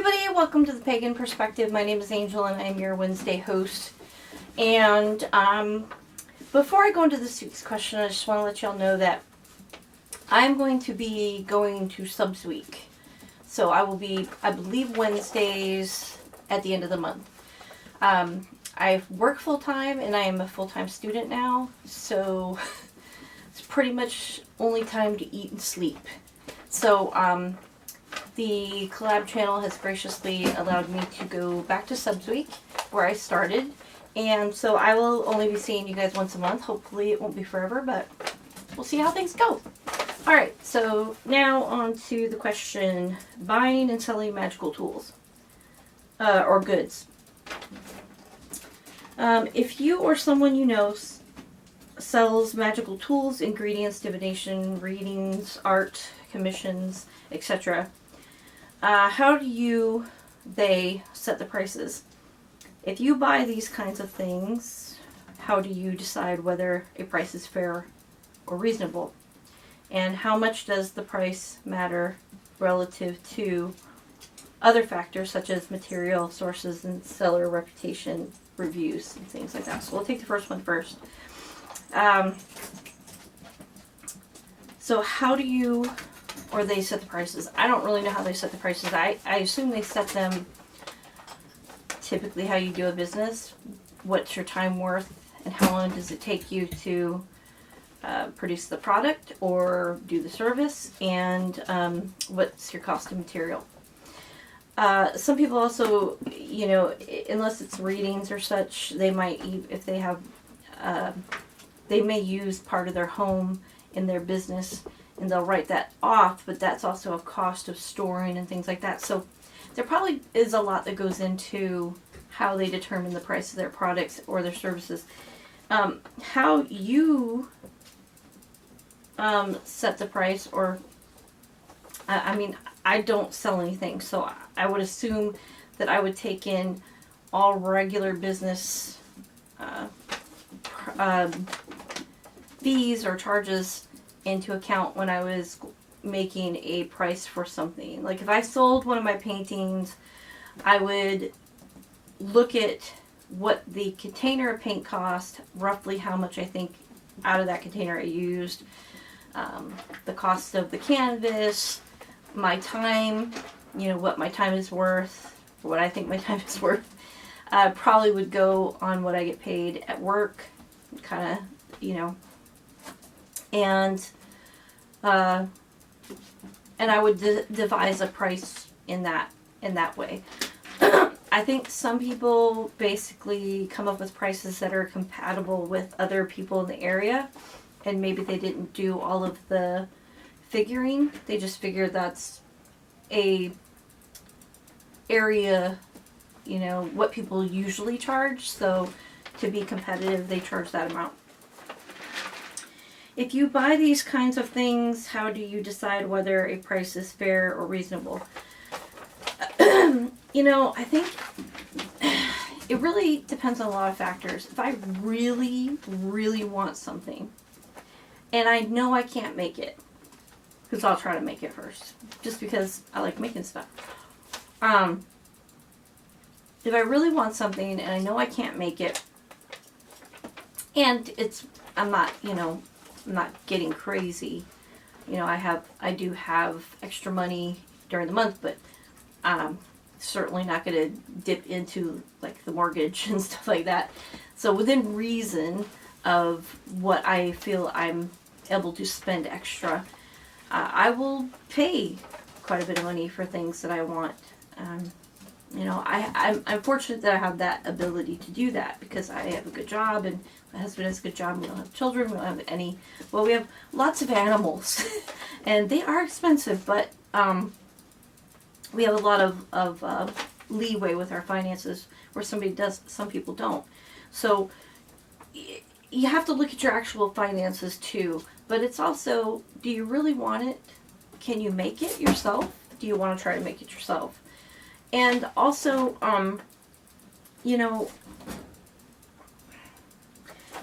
everybody, welcome to the Pagan Perspective. My name is Angel and I'm your Wednesday host. And before I go into this week's question, I just want to let y'all know that I'm going to be going to subs week. So I will be, I believe, Wednesdays at the end of the month. I work full-time and I am a full-time student now, so it's pretty much only time to eat and sleep. So the collab channel has graciously allowed me to go back to subs week where I started, and so I will only be seeing you guys once a month. Hopefully it won't be forever, but we'll see how things go. Alright, so now on to the question: buying and selling magical tools or goods. If you or someone you know sells magical tools, ingredients, divination, readings, art, commissions, etc., how do they set the prices? If you buy these kinds of things, how do you decide whether a price is fair or reasonable? And how much does the price matter relative to other factors such as material sources and seller reputation, reviews, and things like that? So we'll take the first one first. So how do you or they set the prices? I don't really know how they set the prices. I assume they set them typically how you do a business. What's your time worth and how long does it take you to produce the product or do the service, and what's your cost of material. Some people also, you know, unless it's readings or such, they might, if they have, they may use part of their home in their business and they'll write that off, but that's also a cost of storing and things like that. So there probably is a lot that goes into how they determine the price of their products or their services. How you set the price, or I mean, I don't sell anything, so I would assume that I would take in all regular business fees or charges into account when I was making a price for something. Like if I sold one of my paintings, I would look at what the container of paint cost, roughly how much I think out of that container I used, the cost of the canvas, my time, you know, what my time is worth, what I think my time is worth. Probably would go on what I get paid at work, kind of, you know, and I would devise a price in that way. I think some people basically come up with prices that are compatible with other people in the area, and maybe they didn't do all of the figuring. They just figured that's a area, you know, what people usually charge, so to be competitive they charge that amount. If you buy these kinds of things, how do you decide whether a price is fair or reasonable? You know, I think it really depends on a lot of factors. If I really, really want something and I know I can't make it, because I'll try to make it first, just because I like making stuff. If I really want something and I know I can't make it, and I'm not, you know, I'm not getting crazy. You know, I do have extra money during the month, but certainly not going to dip into like the mortgage and stuff like that. So within reason of what I feel I'm able to spend extra, I will pay quite a bit of money for things that I want. You know, I'm fortunate that I have that ability to do that because I have a good job and my husband has a good job. We don't have children. We don't have any. Well, we have lots of animals, and they are expensive, but we have a lot of leeway with our finances where some people don't. So you have to look at your actual finances too. But it's also, do you really want it? Can you make it yourself? Do you want to try to make it yourself? And also, you know,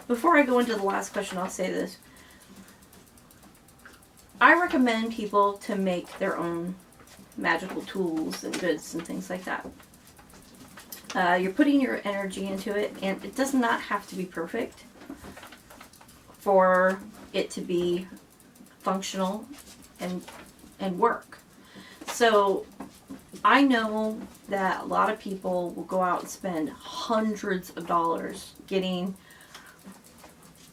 before I go into the last question, I'll say this. I recommend people to make their own magical tools and goods and things like that. You're putting your energy into it, and it does not have to be perfect for it to be functional and work. So I know that a lot of people will go out and spend hundreds of dollars getting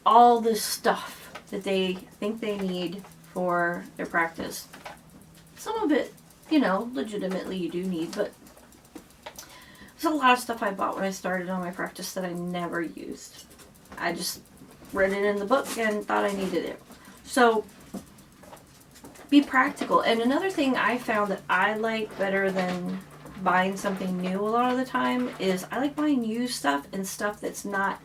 all this stuff that they think they need for their practice. Some of it, you know, legitimately you do need, but there's a lot of stuff I bought when I started on my practice that I never used. I just read it in the book and thought I needed it. So be practical. And another thing I found that I like better than buying something new a lot of the time is I like buying used stuff and stuff that's not,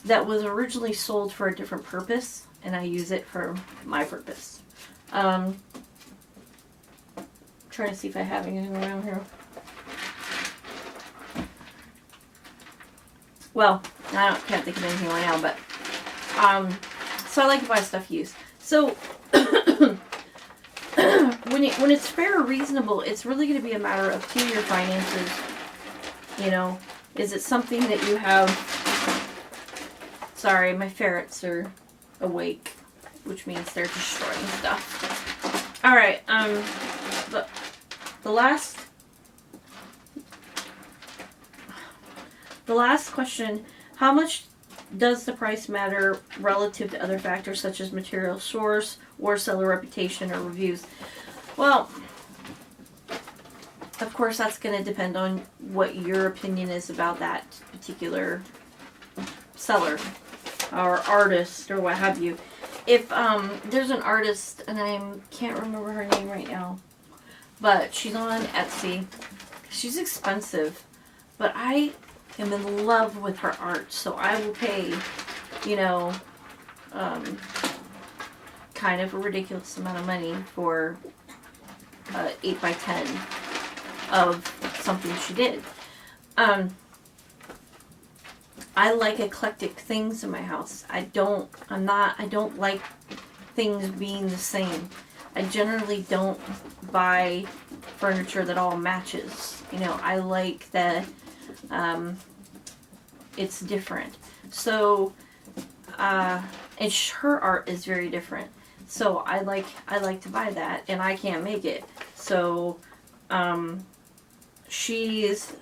that was originally sold for a different purpose, and I use it for my purpose. Trying to see if I have anything around here. Well, can't think of anything right now, but so I like to buy stuff used. So when it's fair or reasonable, it's really going to be a matter of your finances. You know, is it something that you have? Sorry, my ferrets are awake, which means they're destroying stuff. All right, the last question: how much does the price matter relative to other factors such as material source or seller reputation or reviews? Well, of course, that's going to depend on what your opinion is about that particular seller or artist or what have you. If there's an artist, and I can't remember her name right now, but she's on Etsy. She's expensive, but I am in love with her art, so I will pay, you know, kind of a ridiculous amount of money for 8x10 of something she did. I like eclectic things in my house. I don't like things being the same. I generally don't buy furniture that all matches. You know, I like that it's different. So, and her art is very different. So I like to buy that, and I can't make it. So, she's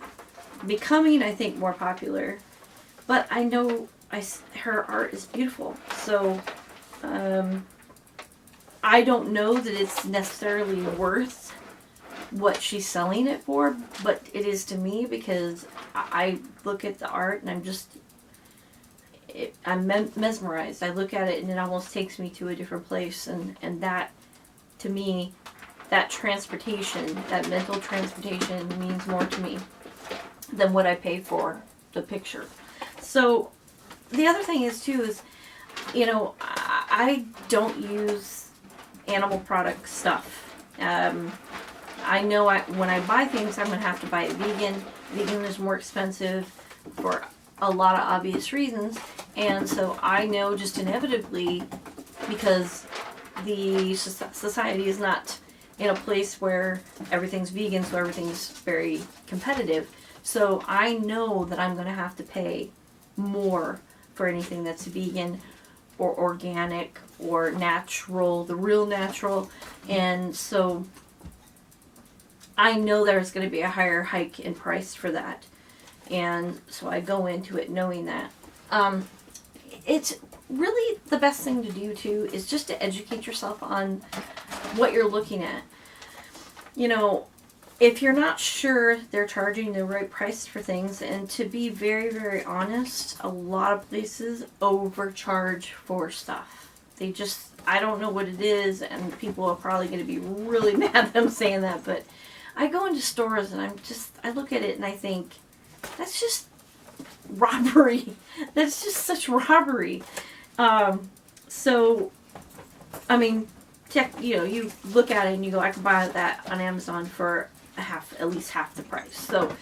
becoming, I think, more popular. But I know her art is beautiful. So, I don't know that it's necessarily worth what she's selling it for, but it is to me, because I look at the art and I'm mesmerized. I look at it and it almost takes me to a different place, and that, to me, that transportation, that mental transportation means more to me than what I pay for the picture. So the other thing is too is, you know, I don't use animal product stuff. I know when I buy things, I'm going to have to buy it vegan. Vegan is more expensive for a lot of obvious reasons. And so I know just inevitably, because the society is not in a place where everything's vegan, so everything's very competitive. So I know that I'm going to have to pay more for anything that's vegan or organic or natural, the real natural. And so I know there's going to be a higher hike in price for that. And so I go into it knowing that. It's really the best thing to do too is just to educate yourself on what you're looking at. You know, if you're not sure they're charging the right price for things, and to be very, very honest, a lot of places overcharge for stuff. They just, I don't know what it is, and people are probably going to be really mad that I'm saying that, but I go into stores and I look at it and I think, that's just robbery. That's just such robbery. So, I mean, you look at it and you go, I could buy that on Amazon for at least half the price. So,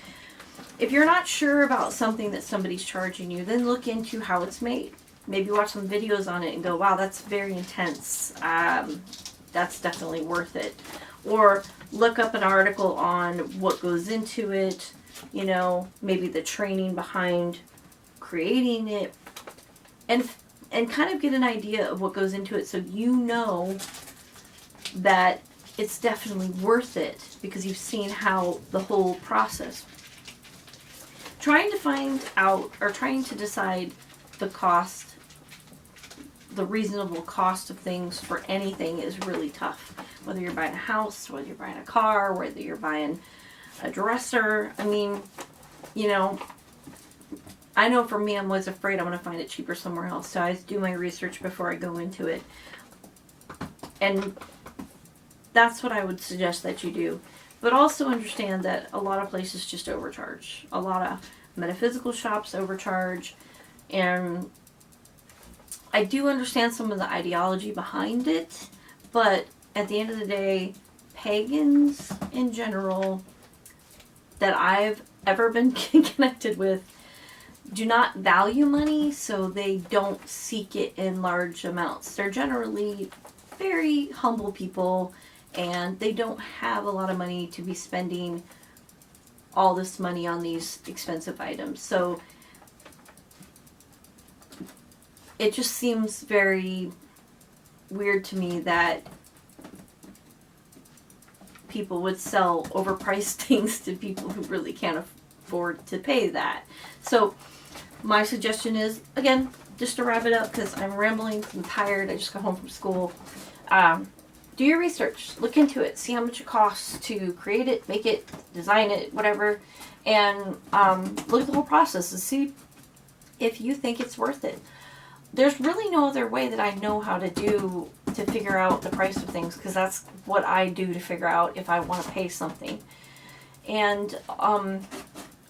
if you're not sure about something that somebody's charging you, then look into how it's made. Maybe watch some videos on it and go, wow, that's very intense. That's definitely worth it. or look up an article on what goes into it, you know, maybe the training behind creating it, and kind of get an idea of what goes into it, so you know that it's definitely worth it because you've seen how the whole process. Trying to find out, or trying to decide the cost, the reasonable cost of things for anything is really tough. Whether you're buying a house, whether you're buying a car, whether you're buying a dresser. I mean, you know, I know for me, I'm always afraid I'm going to find it cheaper somewhere else. So I do my research before I go into it. And that's what I would suggest that you do. But also understand that a lot of places just overcharge. A lot of metaphysical shops overcharge. And I do understand some of the ideology behind it. But at the end of the day, pagans in general that I've ever been connected with do not value money, so they don't seek it in large amounts. They're generally very humble people, and they don't have a lot of money to be spending all this money on these expensive items. So it just seems very weird to me that people would sell overpriced things to people who really can't afford to pay that. So my suggestion is, again, just to wrap it up, because I'm rambling, I'm tired, I just got home from school. Do your research, look into it, see how much it costs to create it, make it, design it, whatever, and look at the whole process and see if you think it's worth it. There's really no other way that I know how to do to figure out the price of things, because that's what I do to figure out if I want to pay something. And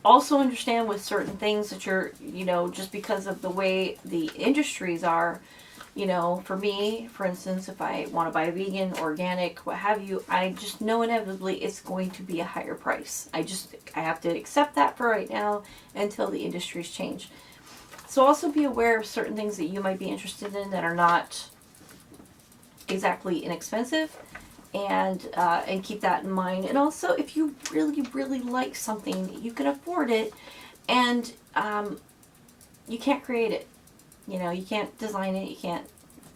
also understand with certain things that you're, you know, just because of the way the industries are, you know, for me, for instance, if I want to buy vegan, organic, what have you, I just know inevitably it's going to be a higher price. I have to accept that for right now until the industries change. So also be aware of certain things that you might be interested in that are not exactly inexpensive, and keep that in mind. And also, if you really, really like something, you can afford it, and you can't create it. You know, you can't design it, you can't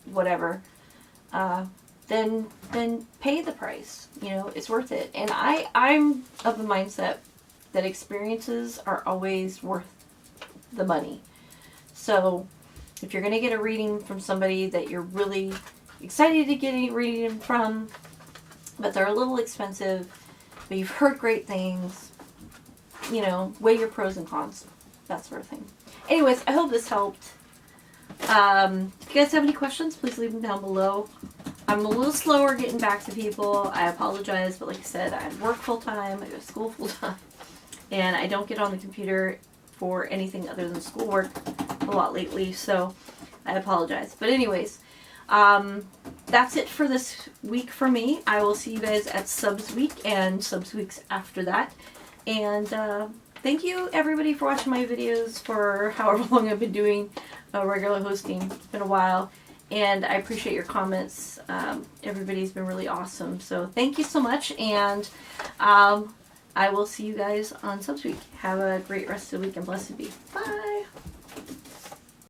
whatever. Then pay the price. You know, it's worth it. And I'm of the mindset that experiences are always worth the money. So if you're going to get a reading from somebody that you're really excited to get a reading from, but they're a little expensive, but you've heard great things, you know, weigh your pros and cons, that sort of thing. Anyways, I hope this helped. If you guys have any questions, please leave them down below. I'm a little slower getting back to people. I apologize, but like I said, I work full-time, I go to school full-time, and I don't get on the computer for anything other than schoolwork a lot lately, so I apologize. But anyways, that's it for this week for me. I will see you guys at Subs Week and Subs Weeks after that. And thank you everybody for watching my videos for however long I've been doing regular hosting. It's been a while. And I appreciate your comments. Everybody's been really awesome. So thank you so much. And I will see you guys on Subs Week. Have a great rest of the week and blessed be. Bye.